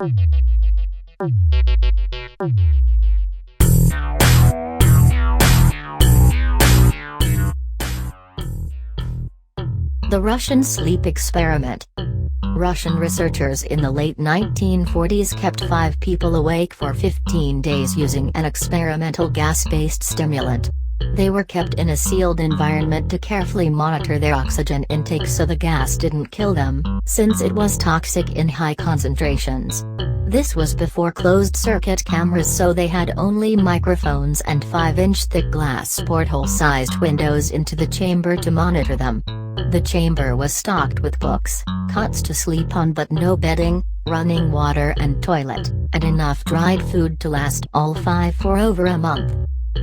The Russian sleep experiment. Russian researchers in the late 1940s kept 5 people awake for 15 days using an experimental gas-based stimulant. They were kept in a sealed environment to carefully monitor their oxygen intake so the gas didn't kill them, since it was toxic in high concentrations. This was before closed-circuit cameras, so they had only microphones and 5-inch thick glass porthole-sized windows into the chamber to monitor them. The chamber was stocked with books, cots to sleep on but no bedding, running water and toilet, and enough dried food to last all 5 for over a month.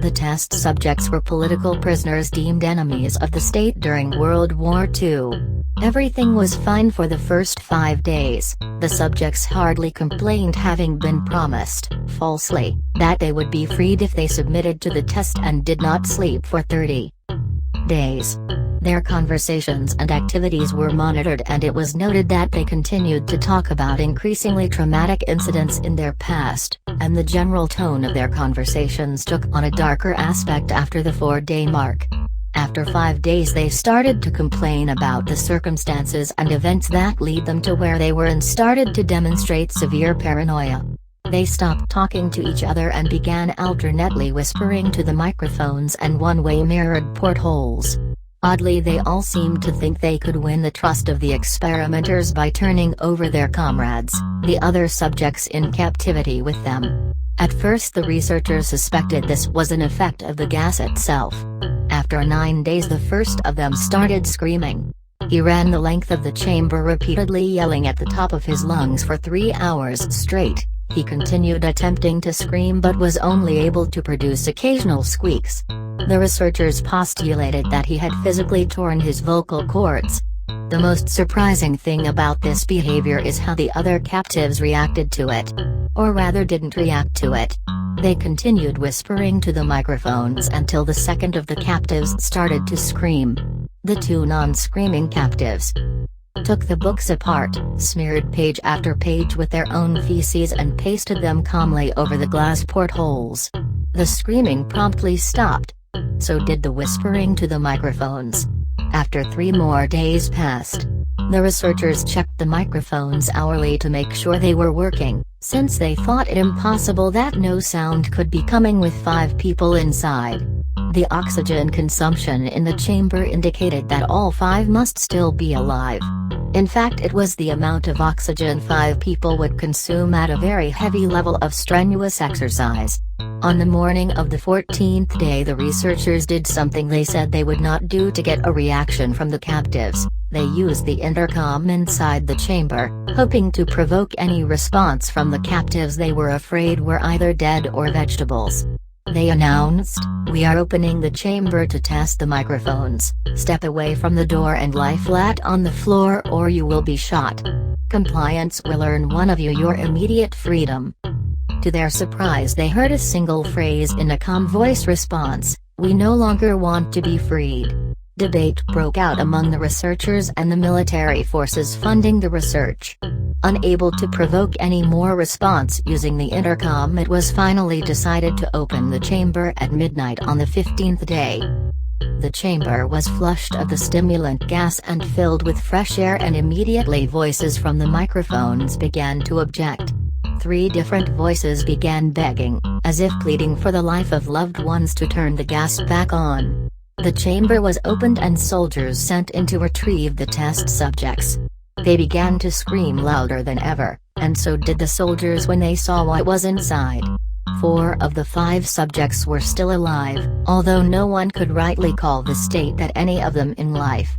The test subjects were political prisoners deemed enemies of the state during World War II. Everything was fine for the first 5 days. The subjects hardly complained, having been promised, falsely, that they would be freed if they submitted to the test and did not sleep for 30 days. Their conversations and activities were monitored, and it was noted that they continued to talk about increasingly traumatic incidents in their past, and the general tone of their conversations took on a darker aspect after the 4-day mark. After 5 days they started to complain about the circumstances and events that lead them to where they were and started to demonstrate severe paranoia. They stopped talking to each other and began alternately whispering to the microphones and one-way mirrored portholes. Oddly, they all seemed to think they could win the trust of the experimenters by turning over their comrades, the other subjects in captivity with them. At first the researchers suspected this was an effect of the gas itself. After 9 days the first of them started screaming. He ran the length of the chamber repeatedly yelling at the top of his lungs for 3 hours straight. He continued attempting to scream but was only able to produce occasional squeaks. The researchers postulated that he had physically torn his vocal cords. The most surprising thing about this behavior is how the other captives reacted to it. Or rather didn't react to it. They continued whispering to the microphones until the second of the captives started to scream. The 2 non-screaming captives took the books apart, smeared page after page with their own feces and pasted them calmly over the glass portholes. The screaming promptly stopped. So did the whispering to the microphones. After 3 more days passed, the researchers checked the microphones hourly to make sure they were working, since they thought it impossible that no sound could be coming with 5 people inside. The oxygen consumption in the chamber indicated that all 5 must still be alive. In fact, it was the amount of oxygen 5 people would consume at a very heavy level of strenuous exercise. On the morning of the 14th day the researchers did something they said they would not do to get a reaction from the captives. They used the intercom inside the chamber, hoping to provoke any response from the captives they were afraid were either dead or vegetables. They announced, "We are opening the chamber to test the microphones. Step away from the door and lie flat on the floor or you will be shot. Compliance will earn one of you your immediate freedom." To their surprise they heard a single phrase in a calm voice response, "We no longer want to be freed." Debate broke out among the researchers and the military forces funding the research. Unable to provoke any more response using the intercom, it was finally decided to open the chamber at midnight on the 15th day. The chamber was flushed of the stimulant gas and filled with fresh air, and immediately voices from the microphones began to object. 3 different voices began begging, as if pleading for the life of loved ones, to turn the gas back on. The chamber was opened and soldiers sent in to retrieve the test subjects. They began to scream louder than ever, and so did the soldiers when they saw what was inside. 4 of the 5 subjects were still alive, although no one could rightly call the state that any of them in life.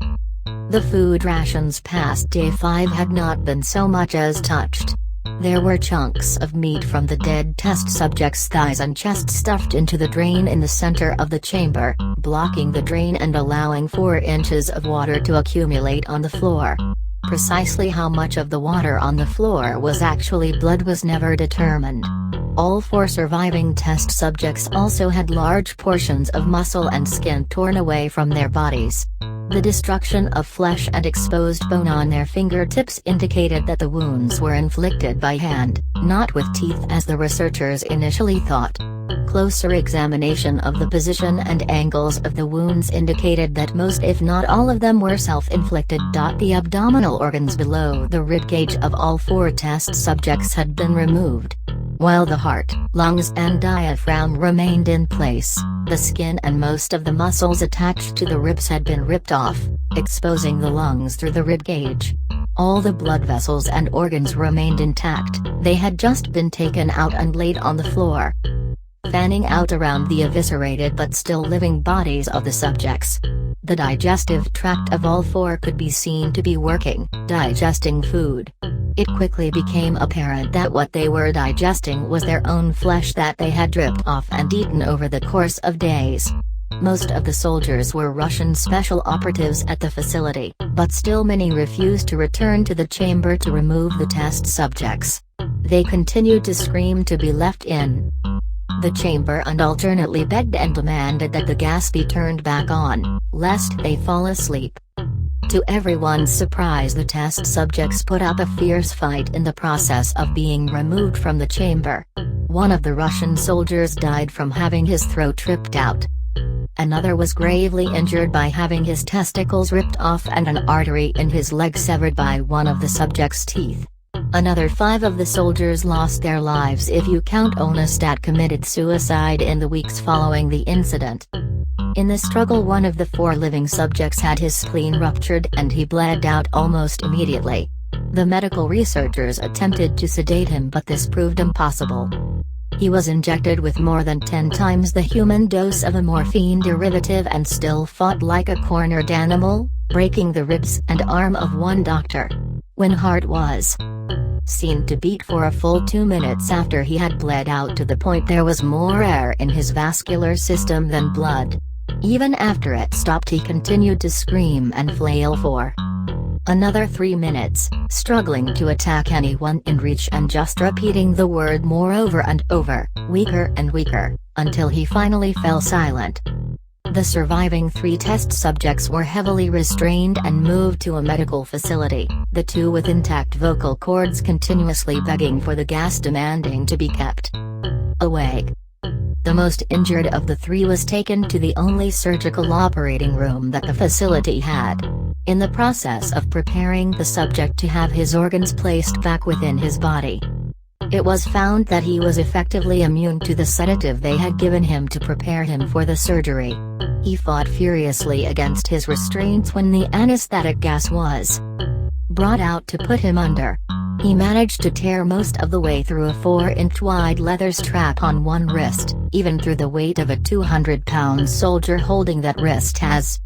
The food rations past day 5 had not been so much as touched. There were chunks of meat from the dead test subjects' thighs and chest stuffed into the drain in the center of the chamber, blocking the drain and allowing 4 inches of water to accumulate on the floor. Precisely how much of the water on the floor was actually blood was never determined. All 4 surviving test subjects also had large portions of muscle and skin torn away from their bodies. The destruction of flesh and exposed bone on their fingertips indicated that the wounds were inflicted by hand, not with teeth as the researchers initially thought. Closer examination of the position and angles of the wounds indicated that most if not all of them were self-inflicted. The abdominal organs below the ribcage of all 4 test subjects had been removed. While the heart, lungs and diaphragm remained in place, the skin and most of the muscles attached to the ribs had been ripped off, exposing the lungs through the ribcage. All the blood vessels and organs remained intact, they had just been taken out and laid on the floor. Fanning out around the eviscerated but still living bodies of the subjects. The digestive tract of all 4 could be seen to be working, digesting food. It quickly became apparent that what they were digesting was their own flesh that they had ripped off and eaten over the course of days. Most of the soldiers were Russian special operatives at the facility, but still many refused to return to the chamber to remove the test subjects. They continued to scream to be left in the chamber and alternately begged and demanded that the gas be turned back on, lest they fall asleep. To everyone's surprise, the test subjects put up a fierce fight in the process of being removed from the chamber. One of the Russian soldiers died from having his throat ripped out. Another was gravely injured by having his testicles ripped off and an artery in his leg severed by one of the subject's teeth. Another 5 of the soldiers lost their lives if you count Onas that committed suicide in the weeks following the incident. In the struggle, one of the 4 living subjects had his spleen ruptured and he bled out almost immediately. The medical researchers attempted to sedate him, but this proved impossible. He was injected with more than 10 times the human dose of a morphine derivative and still fought like a cornered animal, breaking the ribs and arm of one doctor. When heart was seen to beat for a full 2 minutes after he had bled out to the point there was more air in his vascular system than blood. Even after it stopped, he continued to scream and flail for another 3 minutes, struggling to attack anyone in reach and just repeating the word more over and over, weaker and weaker, until he finally fell silent. The surviving 3 test subjects were heavily restrained and moved to a medical facility, the 2 with intact vocal cords continuously begging for the gas, demanding to be kept awake. The most injured of the 3 was taken to the only surgical operating room that the facility had. In the process of preparing the subject to have his organs placed back within his body, it was found that he was effectively immune to the sedative they had given him to prepare him for the surgery. He fought furiously against his restraints when the anesthetic gas was brought out to put him under. He managed to tear most of the way through a 4-inch wide leather strap on one wrist, even through the weight of a 200-pound soldier holding that wrist as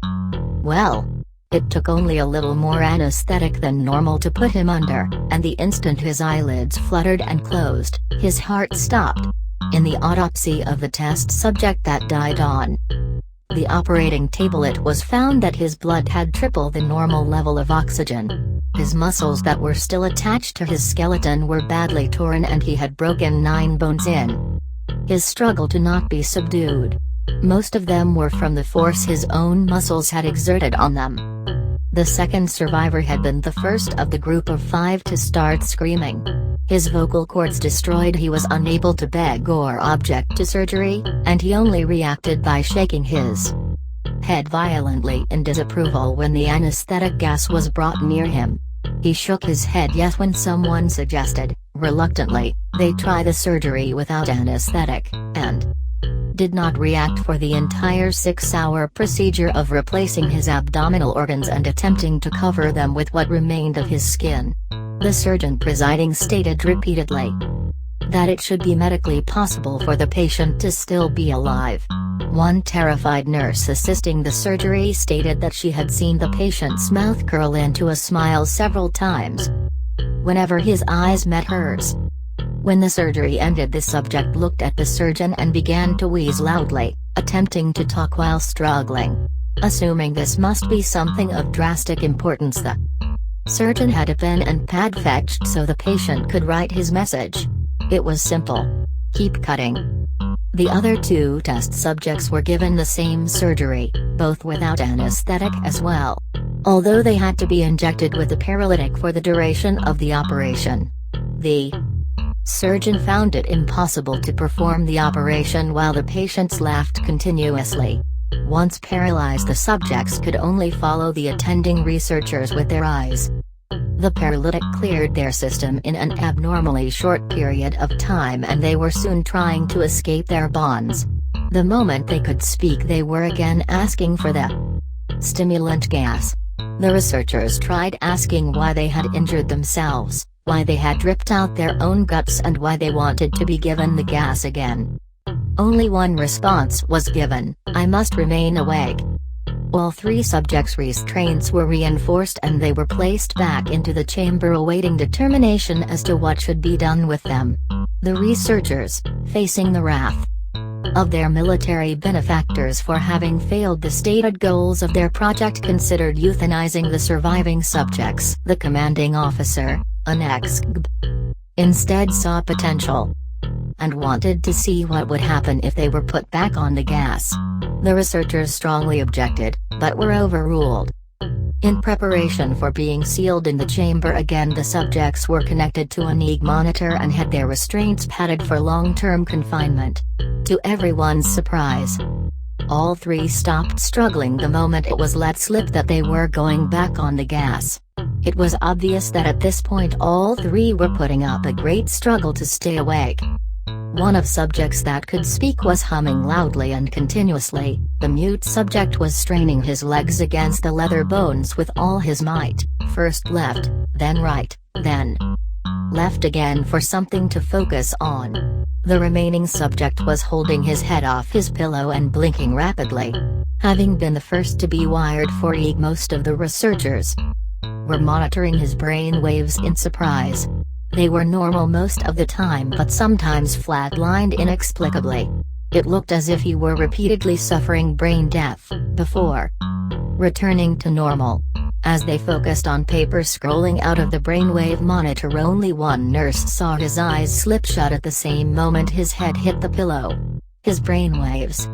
well. It took only a little more anesthetic than normal to put him under, and the instant his eyelids fluttered and closed, his heart stopped. In the autopsy of the test subject that died on the operating table, it was found that his blood had triple the normal level of oxygen. His muscles that were still attached to his skeleton were badly torn and he had broken 9 bones in his struggle to not be subdued. Most of them were from the force his own muscles had exerted on them. The second survivor had been the first of the group of 5 to start screaming. His vocal cords destroyed, he was unable to beg or object to surgery, and he only reacted by shaking his head violently in disapproval when the anesthetic gas was brought near him. He shook his head yes when someone suggested, reluctantly, they try the surgery without anesthetic, and did not react for the entire 6-hour procedure of replacing his abdominal organs and attempting to cover them with what remained of his skin. The surgeon presiding stated repeatedly that it should be medically possible for the patient to still be alive. One terrified nurse assisting the surgery stated that she had seen the patient's mouth curl into a smile several times whenever his eyes met hers. When the surgery ended, the subject looked at the surgeon and began to wheeze loudly, attempting to talk while struggling. Assuming this must be something of drastic importance, the surgeon had a pen and pad fetched so the patient could write his message. It was simple. Keep cutting. The other two test subjects were given the same surgery, both without anesthetic as well. Although they had to be injected with a paralytic for the duration of the operation. The surgeon found it impossible to perform the operation while the patients laughed continuously. Once paralyzed, the subjects could only follow the attending researchers with their eyes. The paralytic cleared their system in an abnormally short period of time, and they were soon trying to escape their bonds. The moment they could speak, they were again asking for the stimulant gas. The researchers tried asking why they had injured themselves, why they had ripped out their own guts, and why they wanted to be given the gas again. Only one response was given: "I must remain awake." All three subjects' restraints were reinforced and they were placed back into the chamber awaiting determination as to what should be done with them. The researchers, facing the wrath of their military benefactors for having failed the stated goals of their project, considered euthanizing the surviving subjects. The commanding officer, an ex-GB, instead saw potential and wanted to see what would happen if they were put back on the gas. The researchers strongly objected, but were overruled. In preparation for being sealed in the chamber again, the subjects were connected to an EEG monitor and had their restraints padded for long-term confinement. To everyone's surprise, all three stopped struggling the moment it was let slip that they were going back on the gas. It was obvious that at this point all three were putting up a great struggle to stay awake. One of subjects that could speak was humming loudly and continuously. The mute subject was straining his legs against the leather bones with all his might, first left, then right, then left again for something to focus on. The remaining subject was holding his head off his pillow and blinking rapidly. Having been the first to be wired for EEG, most of the researchers were monitoring his brain waves in surprise. They were normal most of the time, but sometimes flatlined inexplicably. It looked as if he were repeatedly suffering brain death, before returning to normal. As they focused on paper scrolling out of the brainwave monitor, only one nurse saw his eyes slip shut at the same moment his head hit the pillow. His brainwaves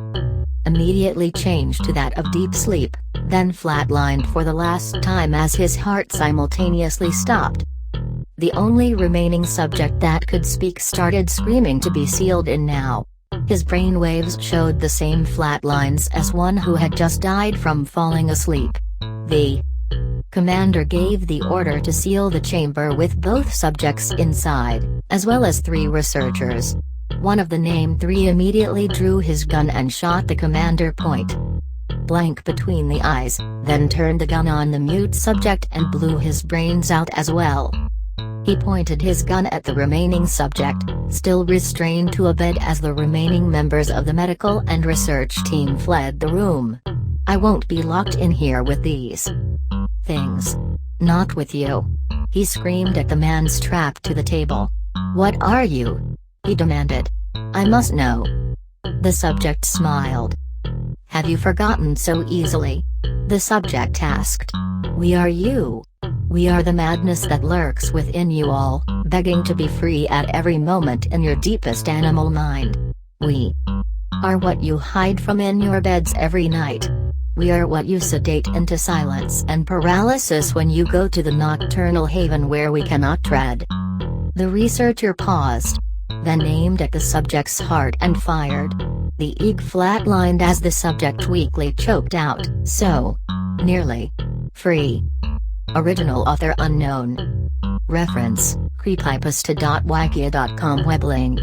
immediately changed to that of deep sleep, then flatlined for the last time as his heart simultaneously stopped. The only remaining subject that could speak started screaming to be sealed in now. His brainwaves showed the same flat lines as one who had just died from falling asleep. The commander gave the order to seal the chamber with both subjects inside, as well as 3 researchers. One of the named 3 immediately drew his gun and shot the commander point blank between the eyes, then turned the gun on the mute subject and blew his brains out as well. He pointed his gun at the remaining subject, still restrained to a bed, as the remaining members of the medical and research team fled the room. "I won't be locked in here with these things. Not with you," he screamed at the man strapped to the table. "What are you?" he demanded. "I must know." The subject smiled. "Have you forgotten so easily?" the subject asked. "We are you. We are the madness that lurks within you all, begging to be free at every moment in your deepest animal mind. We are what you hide from in your beds every night. We are what you sedate into silence and paralysis when you go to the nocturnal haven where we cannot tread." The researcher paused, then aimed at the subject's heart and fired. The EEG flatlined as the subject weakly choked out, "So nearly free." Original author unknown. Reference: creepypasta.wikia.com web link.